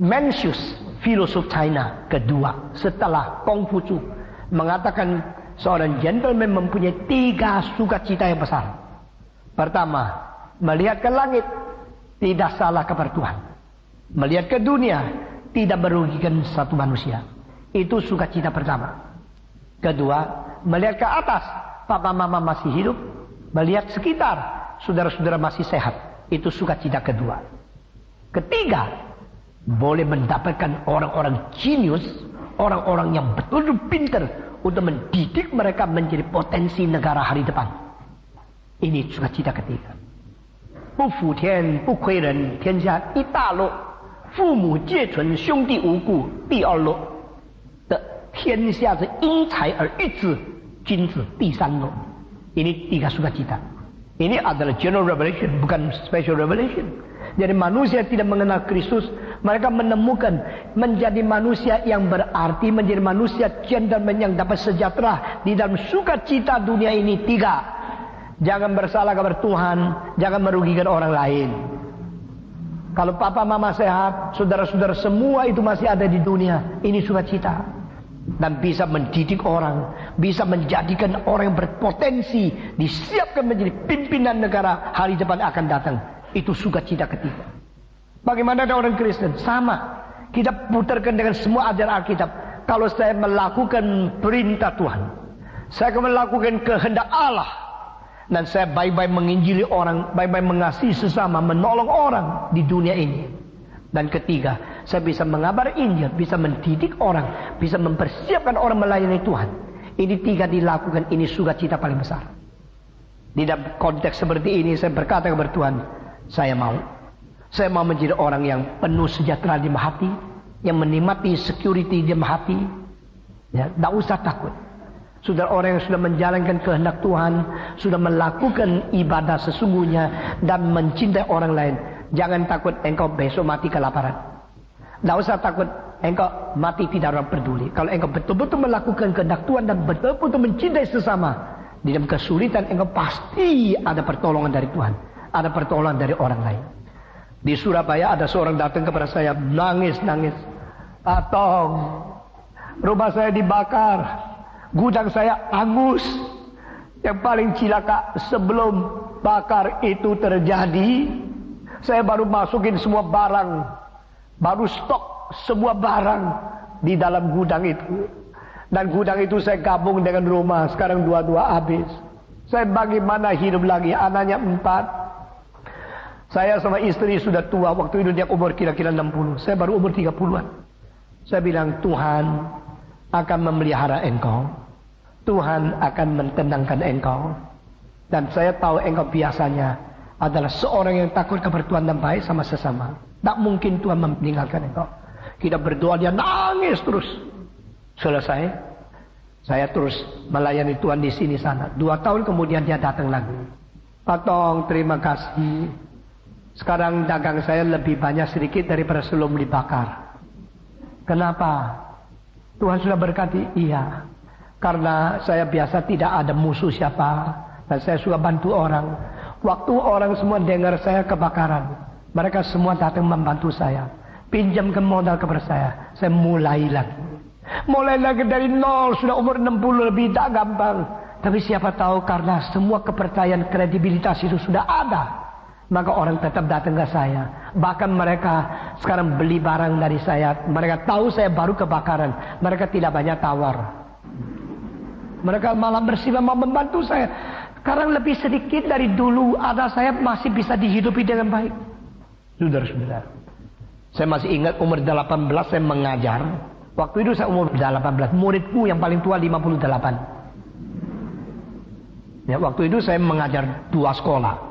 Mencius, filosof China kedua setelah Konghucu, mengatakan seorang gentleman mempunyai 3 sukacita yang besar. Pertama, melihat ke langit, tidak salah kepada Tuhan. Melihat ke dunia, tidak merugikan satu manusia. Itu sukacita pertama. Kedua, melihat ke atas, papa mama masih hidup. Melihat sekitar, saudara-saudara masih sehat. Itu sukacita kedua. Ketiga, boleh mendapatkan orang-orang jenius, orang-orang yang betul-betul pintar untuk mendidik mereka menjadi potensi negara hari depan. Ini sukacita ketiga. 不负天不亏人，天下一大乐。父母皆存，兄弟无故，第二乐。的天下是因材而育之，君子第三乐。Ini 3 sukacita. Ini adalah general revelation, bukan special revelation. Jadi manusia tidak mengenal Kristus, mereka menemukan menjadi manusia yang berarti, menjadi manusia gentleman yang dapat sejahtera di dalam sukacita dunia ini 3. Jangan bersalah kepada Tuhan, jangan merugikan orang lain. Kalau papa mama sehat, saudara-saudara semua itu masih ada di dunia, ini sukacita. Dan bisa mendidik orang, bisa menjadikan orang yang berpotensi, disiapkan menjadi pimpinan negara hari depan akan datang. Itu sukacita ketiga. Bagaimana dengan orang Kristen? Sama. Kita putarkan dengan semua ajaran Alkitab. Kalau saya melakukan perintah Tuhan, saya akan melakukan kehendak Allah, dan saya baik-baik menginjili orang, baik-baik mengasihi sesama, menolong orang di dunia ini. Dan ketiga, saya bisa mengabar Injil, bisa mendidik orang, bisa mempersiapkan orang melayani Tuhan. Ini 3 dilakukan, ini sukacita paling besar. Di dalam konteks seperti ini, saya berkata kepada Tuhan, saya mau menjadi orang yang penuh sejahtera di hati, yang menikmati security di hati. Ya, tidak usah takut. Sudah orang yang sudah menjalankan kehendak Tuhan, sudah melakukan ibadah sesungguhnya dan mencintai orang lain. Jangan takut engkau besok mati kelaparan. Tidak usah takut engkau mati tidak orang peduli. Kalau engkau betul-betul melakukan kehendak Tuhan dan betul-betul mencintai sesama, di dalam kesulitan engkau pasti ada pertolongan dari Tuhan, ada pertolongan dari orang lain. Di Surabaya ada seorang datang kepada saya nangis-nangis. Atong, rumah saya dibakar, gudang saya hangus. Yang paling cilaka, sebelum bakar itu terjadi, saya baru masukin semua barang, baru stok semua barang di dalam gudang itu. Dan gudang itu saya gabung dengan rumah, sekarang 2-2 habis. Saya bagaimana hidup lagi, anaknya 4. Saya sama istri sudah tua, waktu itu dia umur kira-kira 60. Saya baru umur 30-an. Saya bilang, Tuhan akan memelihara engkau. Tuhan akan mentenangkan engkau. Dan saya tahu engkau biasanya adalah seorang yang takut kepada Tuhan dan baik sama sesama. Tak mungkin Tuhan meninggalkan engkau. Kita berdoa, dia nangis terus. Selesai, saya terus melayani Tuhan di sini sana. 2 tahun kemudian dia datang lagi. Patong, terima kasih. Sekarang dagang saya lebih banyak sedikit daripada sebelum dibakar. Kenapa? Tuhan sudah berkati, iya. Karena saya biasa tidak ada musuh siapa. Dan saya suka bantu orang. Waktu orang semua dengar saya kebakaran, mereka semua datang membantu saya. Pinjamkan modal kepada saya mulai lagi. Mulai lagi dari nol, sudah umur 60 lebih, tak gampang. Tapi siapa tahu karena semua kepercayaan, kredibilitas itu sudah ada, maka orang tetap datang ke saya. Bahkan mereka sekarang beli barang dari saya. Mereka tahu saya baru kebakaran. Mereka tidak banyak tawar. Mereka malah bersifat mau membantu saya. Sekarang lebih sedikit dari dulu. Ada saya masih bisa dihidupi dengan baik. Saudara-saudara, saya masih ingat umur 18 saya mengajar. Waktu itu saya umur 18. Muridku yang paling tua 58. Ya, waktu itu saya mengajar 2 sekolah.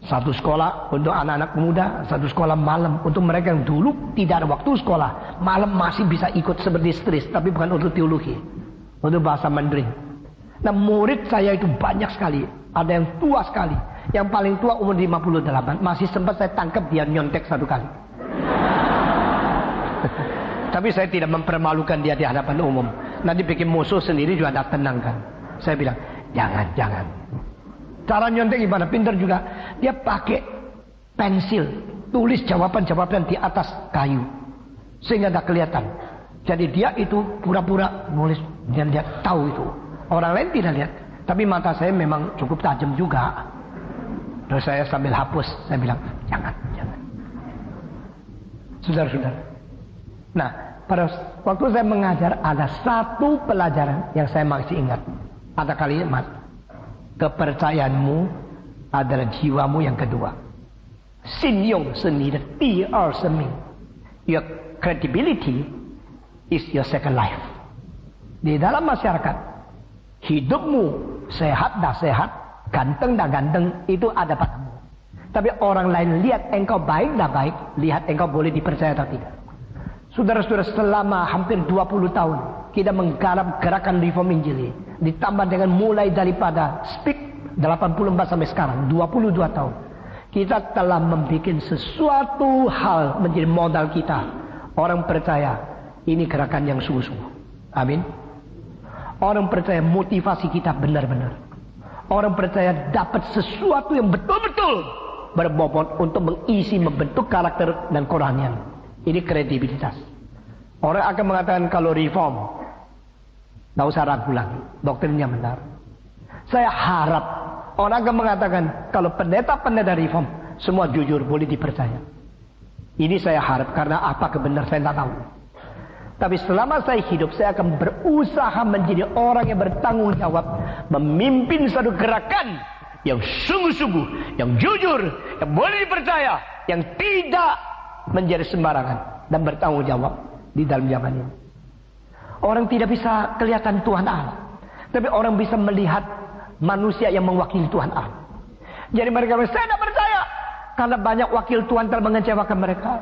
1 sekolah untuk anak-anak muda, 1 sekolah malam untuk mereka yang dulu tidak ada waktu sekolah. Malam masih bisa ikut seperti stris, tapi bukan untuk teologi, untuk bahasa Mandarin. Nah, murid saya itu banyak sekali. Ada yang tua sekali. Yang paling tua umur 58. Masih sempat saya tangkap dia nyontek 1 kali. Tapi saya tidak mempermalukan dia di hadapan umum. Nanti bikin musuh sendiri juga tidak tenangkan. Saya bilang, jangan. Cara nyontek gimana? Pintar juga. Dia pakai pensil, tulis jawaban-jawaban di atas kayu. sehingga tidak kelihatan. Jadi dia itu pura-pura nulis dan dia tahu itu. Orang lain tidak lihat. Tapi mata saya memang cukup tajam juga. Terus saya sambil hapus, saya bilang, jangan. Saudara-saudara. Nah, pada waktu saya mengajar ada satu pelajaran yang saya masih ingat. Ada kalimat, kepercayaanmu adalah jiwamu yang kedua. 信用是你的第二生命。Your credibility is your second life. Di dalam masyarakat, hidupmu sehat dah sehat, ganteng dah ganteng, itu ada padamu. Tapi orang lain lihat engkau baik dah baik, lihat engkau boleh dipercaya atau tidak. Saudara-saudara, selama hampir 20 tahun kita menggarap gerakan reform Injili, ditambah dengan mulai daripada Speak 84 sampai sekarang 22 tahun, kita telah membuat sesuatu hal menjadi modal kita. Orang percaya ini gerakan yang sungguh-sungguh. Amin. Orang percaya motivasi kita benar-benar. Orang percaya dapat sesuatu yang betul-betul berbobot untuk mengisi, membentuk karakter dan kerohanian. Ini kredibilitas. Orang akan mengatakan kalau reform, tidak usah ragu lagi, doktrinnya benar. Saya harap orang akan mengatakan kalau pendeta-pendeta reform semua jujur, boleh dipercaya. Ini saya harap, karena apa kebenaran saya tidak tahu. Tapi selama saya hidup, saya akan berusaha menjadi orang yang bertanggung jawab, memimpin satu gerakan yang sungguh-sungguh, yang jujur, yang boleh dipercaya, yang tidak menjadi sembarangan dan bertanggung jawab di dalam zaman ini. Orang tidak bisa kelihatan Tuhan Allah, tapi orang bisa melihat manusia yang mewakili Tuhan Allah. Jadi mereka bilang, saya tidak percaya karena banyak wakil Tuhan telah mengecewakan mereka.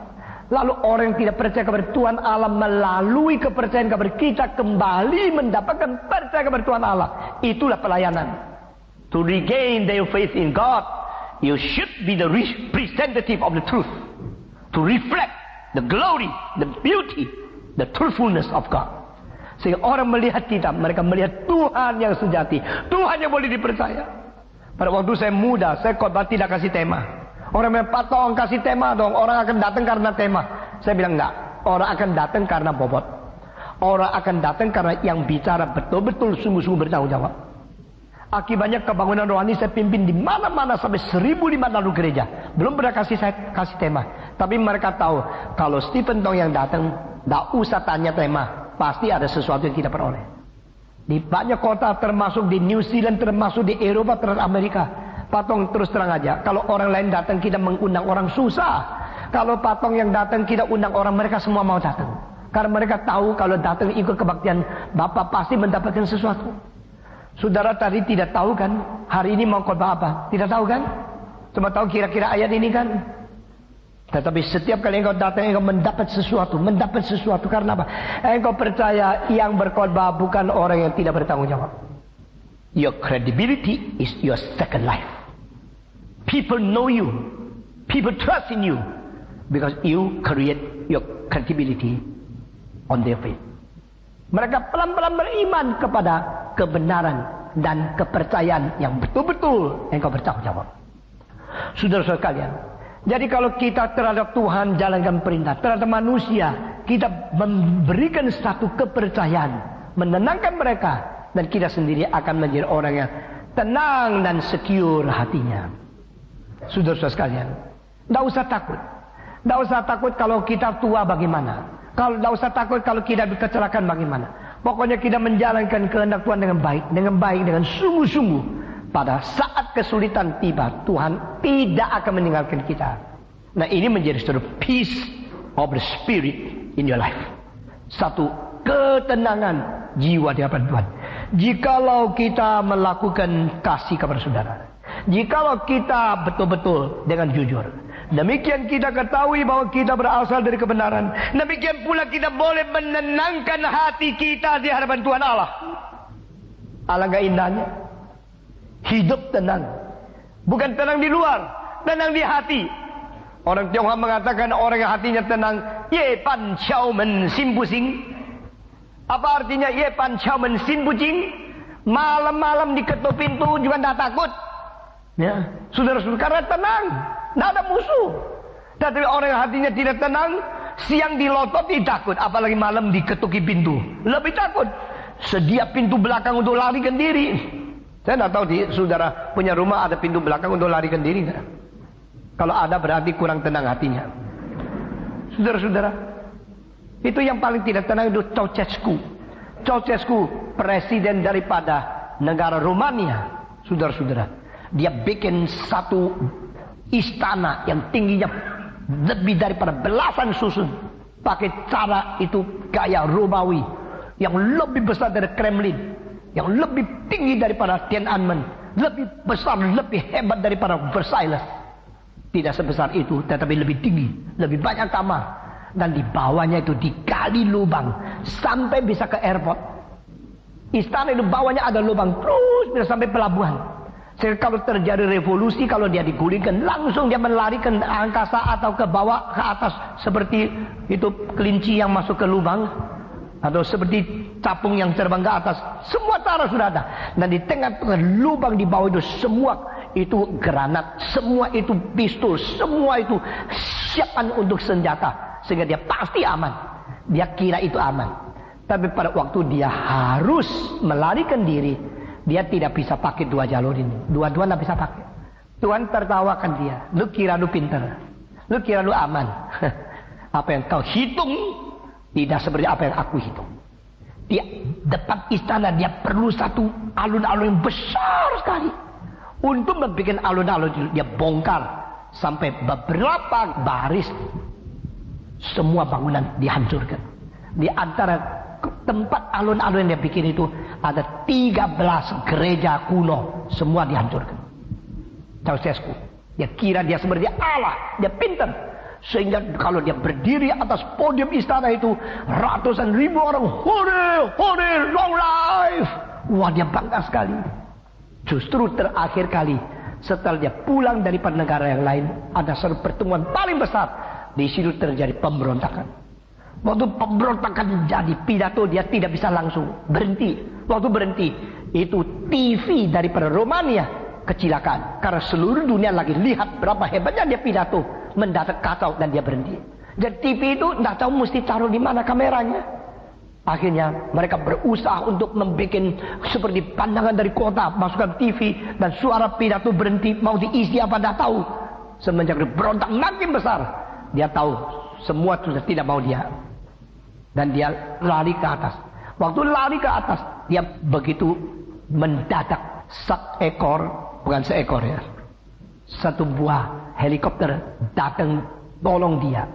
Lalu orang yang tidak percaya kepada Tuhan Allah melalui kepercayaan kepada kita kembali mendapatkan percaya kepada Tuhan Allah. Itulah pelayanan. To regain their faith in God, you should be the representative of the truth. To reflect the glory, the beauty, the truthfulness of God. Sehingga orang melihat kita, mereka melihat Tuhan yang sejati, Tuhan yang boleh dipercaya. Pada waktu saya muda, saya khotbah tidak kasih tema. Orang bilang, Pak Tong kasih tema dong, orang akan datang karena tema. Saya bilang enggak, orang akan datang karena bobot. Orang akan datang karena yang bicara betul-betul sungguh-sungguh bertanggung jawab. Akibatnya kebangunan rohani saya pimpin di mana-mana sampai 1.500 gereja. Belum pernah kasih tema. Tapi mereka tahu kalau Stephen Tong yang datang, tidak usah tanya tema, pasti ada sesuatu yang kita peroleh. Di banyak kota, termasuk di New Zealand, termasuk di Eropa, termasuk Amerika. Patong terus terang aja, kalau orang lain datang kita mengundang orang susah. Kalau Patong yang datang kita undang orang, mereka semua mau datang. Karena mereka tahu kalau datang ikut kebaktian Bapak pasti mendapatkan sesuatu. Saudara tadi tidak tahu kan hari ini mau khotbah apa? Tidak tahu kan? Cuma tahu kira-kira ayat ini kan? Tetapi setiap kali engkau datang, engkau mendapat sesuatu. Karena apa? Engkau percaya yang berkhotbah bukan orang yang tidak bertanggung jawab. Your credibility is your second life. People know you. People trust in you. Because you create your credibility on their faith. Mereka pelan-pelan beriman kepada kebenaran dan kepercayaan yang betul-betul engkau bertanggung jawab. Saudara-saudara kalian, jadi kalau kita terhadap Tuhan jalankan perintah, terhadap manusia kita memberikan satu kepercayaan, menenangkan mereka, dan kita sendiri akan menjadi orang yang tenang dan secure hatinya. Saudara-saudara sekalian, tidak usah takut. Tidak usah takut kalau kita tua bagaimana. Kalau tidak usah takut kalau kita kecelakaan bagaimana. Pokoknya kita menjalankan kehendak Tuhan dengan baik, dengan sungguh-sungguh. Pada saat kesulitan tiba, Tuhan tidak akan meninggalkan kita. Nah, ini menjadi satu peace of the spirit in your life. Satu ketenangan jiwa di hadapan Tuhan. Jikalau kita melakukan kasih kepada saudara, jikalau kita betul-betul dengan jujur, demikian kita ketahui bahwa kita berasal dari kebenaran. Demikian pula kita boleh menenangkan hati kita di hadapan Tuhan Allah. Alangkah indahnya hidup tenang. Bukan tenang di luar, tenang di hati. Orang Tionghoa mengatakan orang yang hatinya tenang, ye pan qiao men xin bu xing. Apa artinya ye pan qiao men xin bu jing? Malam-malam diketuk pintu juga tidak takut. Ya, saudara-saudara, karena tenang, tidak ada musuh. Tetapi orang yang hatinya tidak tenang, Siang dilototi takut, apalagi malam diketuki pintu. Lebih takut. Sedia pintu belakang untuk larikan diri. Saya tidak tahu di saudara punya rumah ada pintu belakang untuk larikan diri nggak? Kalau ada berarti kurang tenang hatinya. Saudara-saudara, itu yang paling tidak tenang itu Ceausescu. Ceausescu, presiden daripada negara Romania. Saudara-saudara, dia bikin satu istana yang tingginya lebih daripada belasan susun. Pakai cara itu gaya Romawi yang lebih besar dari Kremlin, yang lebih tinggi daripada Tiananmen, lebih besar, lebih hebat daripada Versailles. Tidak sebesar itu, tetapi lebih tinggi, lebih banyak kamar. Dan di bawahnya itu digali lubang sampai bisa ke airport. Istana itu bawahnya ada lubang terus bisa sampai pelabuhan. Sehingga kalau terjadi revolusi, kalau dia digulingkan, langsung dia melarikan angkasa atau ke bawah, ke atas. Seperti itu kelinci yang masuk ke lubang. Atau seperti capung yang terbang ke atas. Semua cara sudah ada. Dan di tengah-tengah lubang di bawah itu semua itu granat, semua itu pistol, semua itu siapan untuk senjata. Sehingga dia pasti aman. Dia kira itu aman. Tapi pada waktu dia harus melarikan diri, dia tidak bisa pakai dua jalur ini. Dua-dua tidak bisa pakai. Tuhan tertawakan dia. Lu kira lu pintar. Lu kira lu aman. Apa yang kau hitung tidak seperti apa yang aku hitung. Di depan istana dia perlu satu alun-alun yang besar sekali. Untuk membuat alun-alun dia bongkar sampai beberapa baris. Semua bangunan dihancurkan. Di antara tempat alun-alun yang dia bikin itu ada 13 gereja kuno, semua dihancurkan. Ceausescu, dia kira dia seperti Allah, dia pintar. Sehingga kalau dia berdiri atas podium istana itu, ratusan ribu orang hore, hore, long life. Wah, dia bangga sekali. Justru terakhir kali setelah dia pulang daripada negara yang lain, ada satu pertemuan paling besar. Di situ terjadi pemberontakan. Waktu pemberontakan jadi pidato, dia tidak bisa langsung berhenti. Waktu berhenti, itu TV daripada Romania kecelakaan. Karena seluruh dunia lagi lihat berapa hebatnya dia pidato. Mendadak kacau dan dia berhenti. Dan TV itu tidak tahu mesti taruh di mana kameranya. Akhirnya mereka berusaha untuk membuat seperti pandangan dari kota, masukkan TV dan suara pidato berhenti, mau diisi apa tidak tahu. Semenjak berontak makin besar, dia tahu semua sudah tidak mau dia. Dan dia lari ke atas. Waktu lari ke atas, dia begitu mendadak bukan seekor ya. Satu buah helikopter datang tolong dia.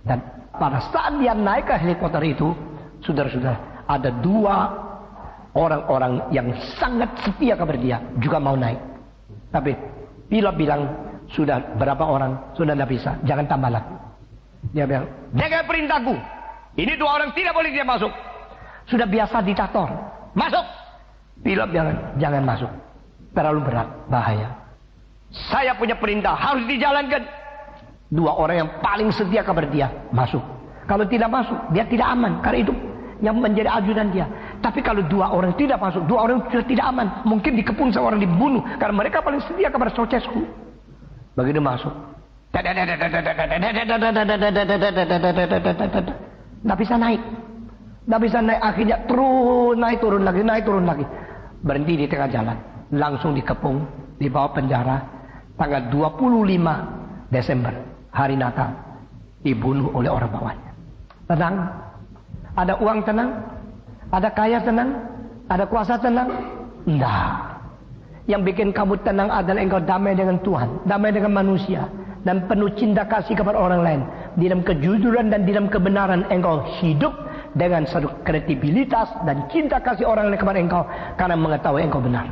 Dan pada saat dia naik ke helikopter itu, saudara-saudara, ada 2 orang-orang yang sangat setia kepada dia juga mau naik. Tapi pilot bilang, sudah berapa orang, sudah tidak bisa, jangan tambah lagi. Dia bilang, jaga perintahku. Ini 2 orang tidak boleh dia masuk. Sudah biasa diktator. Masuk. Pilot bilang, jangan masuk. Terlalu berat, bahaya. Saya punya perintah, harus dijalankan. 2 orang yang paling setia kepada dia, masuk. Kalau tidak masuk, dia tidak aman. Karena itu yang menjadi ajudan dia. Tapi kalau 2 orang tidak masuk, 2 orang sudah tidak aman. Mungkin dikepung seorang dibunuh. Karena mereka paling setia kepada Ceausescu. Begitu masuk, nggak bisa naik, akhirnya terus naik turun lagi, berhenti di tengah jalan, langsung dikepung, dibawa penjara, tanggal 25 Desember, hari Natal, dibunuh oleh orang bawahnya. Tenang, ada uang tenang, ada kaya tenang, ada kuasa tenang, enggak. Yang bikin kamu tenang adalah engkau damai dengan Tuhan, damai dengan manusia, dan penuh cinta kasih kepada orang lain. Di dalam kejujuran dan di dalam kebenaran engkau hidup dengan satu kredibilitas dan cinta kasih orang lain kepada engkau, karena mengetahui engkau benar.